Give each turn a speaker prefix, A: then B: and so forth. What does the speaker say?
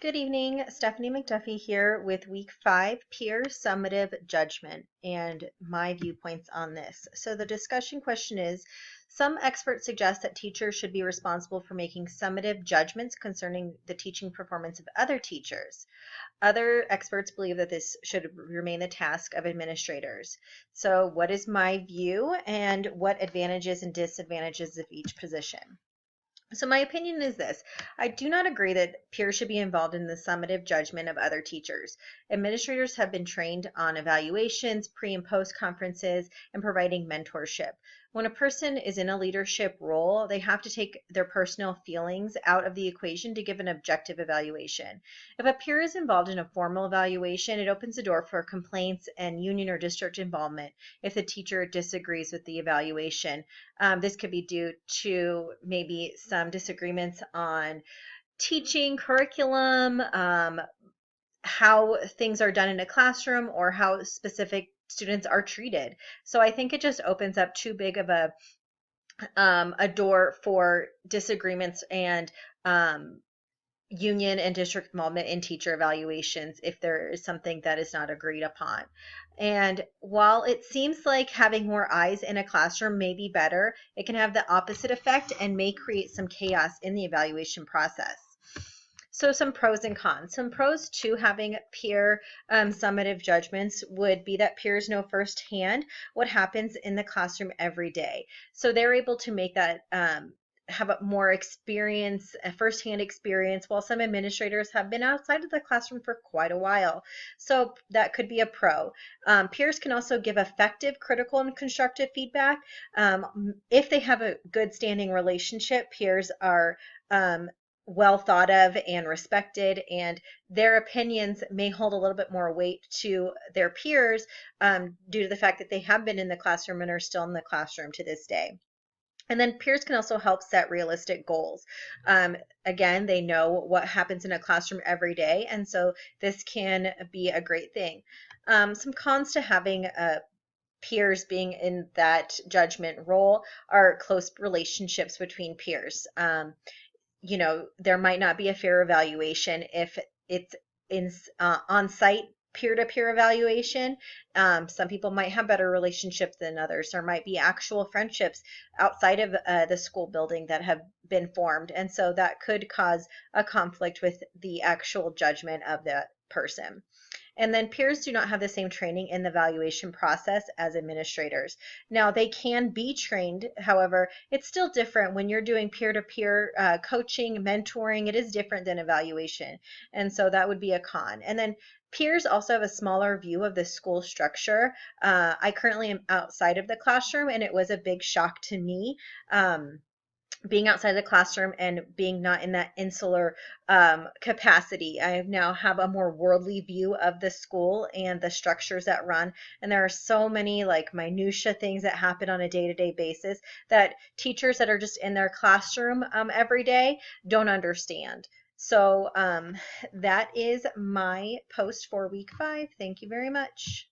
A: Good evening, Stephanie McDuffie here with week 5 peer summative judgment and my viewpoints on this. So the discussion question is, some experts suggest that teachers should be responsible for making summative judgments concerning the teaching performance of other teachers. Other experts believe that this should remain the task of administrators. So what is my view and what advantages and disadvantages of each position? So my opinion is this. I do not agree that peers should be involved in the summative judgment of other teachers. Administrators have been trained on evaluations, pre and post conferences, and providing mentorship. When a person is in a leadership role, they have to take their personal feelings out of the equation to give an objective evaluation. If a peer is involved in a formal evaluation, it opens the door for complaints and union or district involvement if the teacher disagrees with the evaluation. This could be due to maybe some disagreements on teaching curriculum, how things are done in a classroom, or how specific students are treated. So I think it just opens up too big of a door for disagreements and union and district involvement in teacher evaluations if there is something that is not agreed upon. And while it seems like having more eyes in a classroom may be better, it can have the opposite effect and may create some chaos in the evaluation process. So some pros and cons. Some pros to having peer summative judgments would be that peers know firsthand what happens in the classroom every day. So they're able to make that have a more experience, a firsthand experience, while some administrators have been outside of the classroom for quite a while. So that could be a pro. Peers can also give effective, critical, and constructive feedback. If they have a good standing relationship, peers are well thought of and respected, and their opinions may hold a little bit more weight to their peers due to the fact that they have been in the classroom and are still in the classroom to this day. And then peers can also help set realistic goals. Again, they know what happens in a classroom every day, and so this can be a great thing. Some cons to having peers being in that judgment role are close relationships between peers. There might not be a fair evaluation if it's in on-site peer-to-peer evaluation. Some people might have better relationships than others. There might be actual friendships outside of the school building that have been formed, and so that could cause a conflict with the actual judgment of the person. And then peers do not have the same training in the evaluation process as administrators. Now, they can be trained, however, it's still different when you're doing peer-to-peer coaching, mentoring. It is different than evaluation. And so that would be a con. And then peers also have a smaller view of the school structure. I currently am outside of the classroom, and it was a big shock to me. Being outside the classroom and being not in that insular capacity. I now have a more worldly view of the school and the structures that run. And there are so many like minutia things that happen on a day-to-day basis that teachers that are just in their classroom every day don't understand. So that is my post for week 5. Thank you very much.